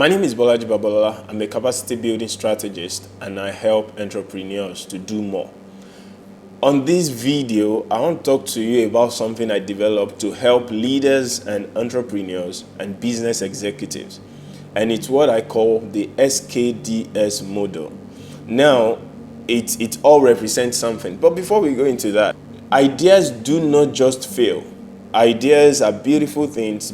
My name is Bolaji Babalola. I'm a capacity building strategist and I help entrepreneurs to do more. On this video, I want to talk to you about something I developed to help leaders and entrepreneurs and business executives. And it's what I call the SKDS model. Now, it all represents something. But before we go into that, ideas do not just fail. Ideas are beautiful things.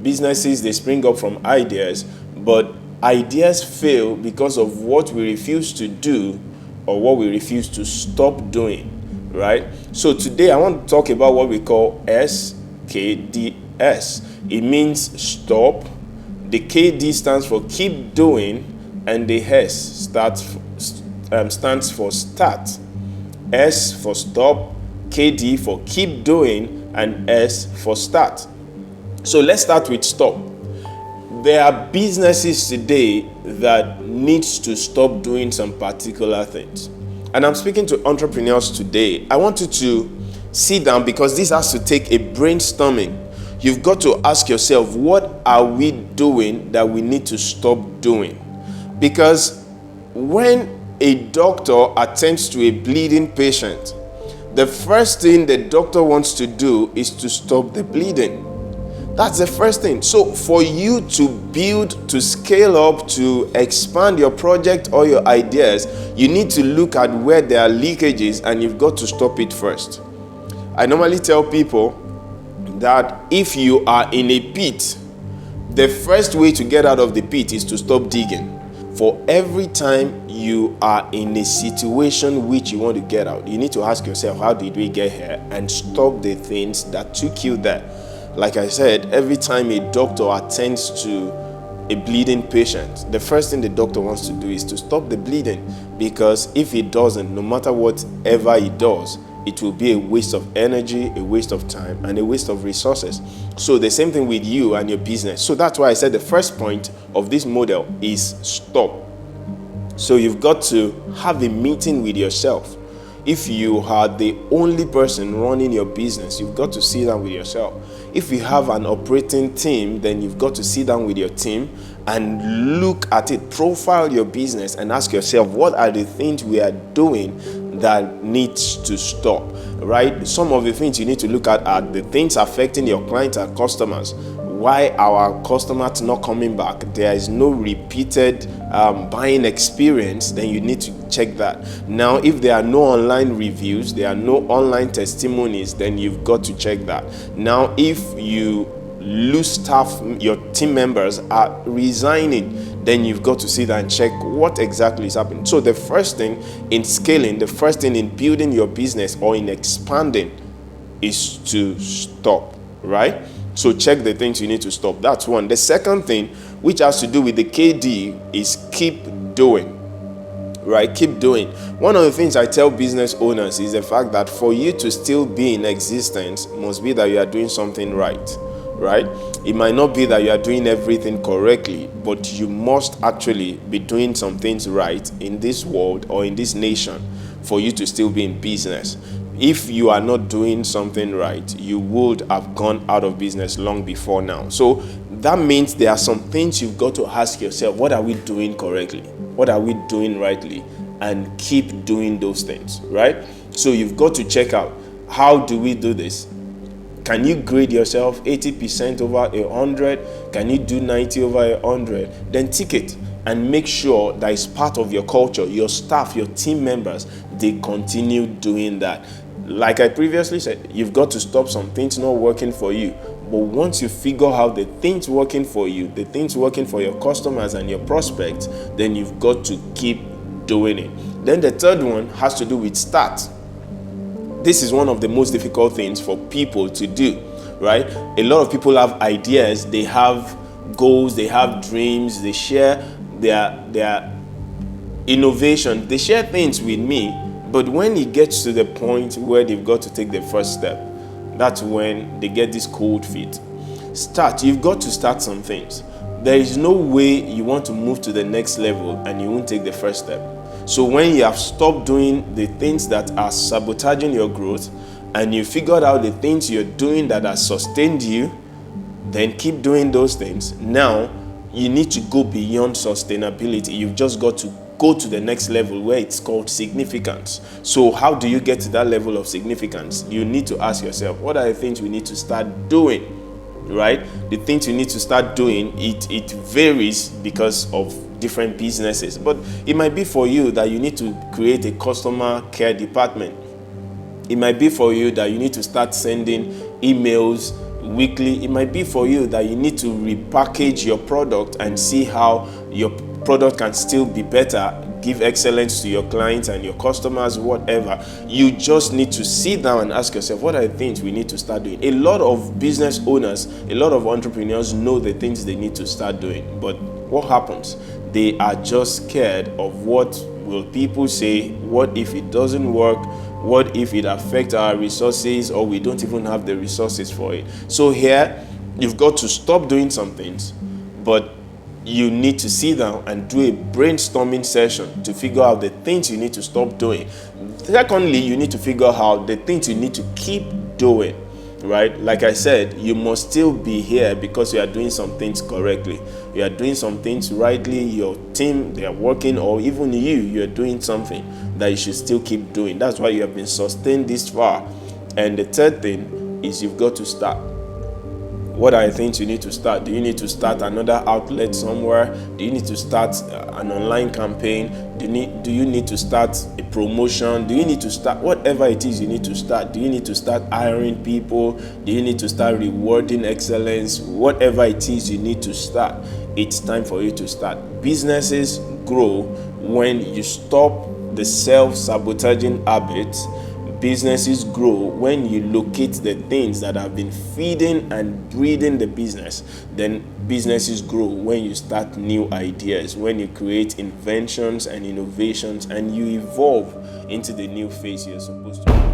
Businesses, they spring up from ideas, but ideas fail because of what we refuse to do or what we refuse to stop doing, right? So today I want to talk about what we call SKDS. It means stop. The KD stands for keep doing, and the S stands for start. S for stop, KD for keep doing, and S for start. So let's start with stop. There are businesses today that needs to stop doing some particular things. And I'm speaking to entrepreneurs today. I want you to sit down because this has to take a brainstorming. You've got to ask yourself, what are we doing that we need to stop doing? Because when a doctor attends to a bleeding patient, the first thing the doctor wants to do is to stop the bleeding. That's the first thing. So for you to build, to scale up, to expand your project or your ideas, you need to look at where there are leakages and you've got to stop it first. I normally tell people that if you are in a pit, the first way to get out of the pit is to stop digging. For every time you are in a situation which you want to get out, you need to ask yourself, how did we get here? And stop the things that took you there. Like I said, every time a doctor attends to a bleeding patient, the first thing the doctor wants to do is to stop the bleeding, because if it doesn't, no matter whatever it does, it will be a waste of energy, a waste of time, and a waste of resources. So the same thing with you and your business. So that's why I said the first point of this model is stop. So you've got to have a meeting with yourself. If you are the only person running your business, you've got to sit down with yourself. If you have an operating team, then you've got to sit down with your team and look at it, profile your business and ask yourself, what are the things we are doing that needs to stop, right? Some of the things you need to look at are the things affecting your clients and customers. Why our customers not coming back? There is no repeated buying experience, then you need to check that. Now, if there are no online reviews, there are no online testimonies, then you've got to check that. Now, if you lose staff, your team members are resigning, then you've got to sit and check what exactly is happening. So the first thing in scaling, the first thing in building your business or in expanding is to stop, right? So check the things you need to stop. That's one. The second thing, which has to do with the KD, is keep doing. Right? Keep doing. One of the things I tell business owners is the fact that for you to still be in existence must be that you are doing something right. Right? It might not be that you are doing everything correctly, but you must actually be doing some things right in this world or in this nation for you to still be in business. If you are not doing something right, you would have gone out of business long before now. So that means there are some things you've got to ask yourself, what are we doing correctly? What are we doing rightly? And keep doing those things, right? So you've got to check out, how do we do this? Can you grade yourself 80% over 100? Can you do 90 over 100? Then tick it and make sure that it's part of your culture, your staff, your team members, they continue doing that. Like I previously said, you've got to stop some things not working for you. But once you figure out the things working for you, the things working for your customers and your prospects, then you've got to keep doing it. Then the third one has to do with start. This is one of the most difficult things for people to do, right? A lot of people have ideas, they have goals, they have dreams, they share their innovation, they share things with me. But when it gets to the point where they've got to take the first step, that's when they get this cold feet. You've got to start some things. There is no way you want to move to the next level and you won't take the first step. So when you have stopped doing the things that are sabotaging your growth and you figured out the things you're doing that have sustained you, then keep doing those things. Now, you need to go beyond sustainability. You've just got to go to the next level where it's called significance. So how do you get to that level of significance? You need to ask yourself, what are the things we need to start doing? Right? The things you need to start doing, it varies because of different businesses. But it might be for you that you need to create a customer care department. It might be for you that you need to start sending emails weekly. It might be for you that you need to repackage your product and see how your product can still be better, give excellence to your clients and your customers, whatever. You just need to sit down and ask yourself, what are the things we need to start doing? A lot of business owners, a lot of entrepreneurs know the things they need to start doing. But what happens? They are just scared of what will people say, what if it doesn't work, what if it affects our resources, or we don't even have the resources for it. So here, you've got to stop doing some things, but you need to sit down and do a brainstorming session to figure out the things you need to stop doing. Secondly, you need to figure out the things you need to keep doing, right? Like I said, you must still be here because you are doing some things correctly. You are doing some things rightly. Your team, they are working, or even you are doing something that you should still keep doing. That's why you have been sustained this far. And the third thing is you've got to start. What are the things you need to start? Do you need to start another outlet somewhere? Do you need to start an online campaign? Do you need to start a promotion? Do you need to start whatever it is you need to start? Do you need to start hiring people? Do you need to start rewarding excellence? Whatever it is you need to start, it's time for you to start. Businesses grow when you stop the self-sabotaging habits. Businesses grow when you locate the things that have been feeding and breeding the business. Then businesses grow when you start new ideas, when you create inventions and innovations, and you evolve into the new phase you're supposed to.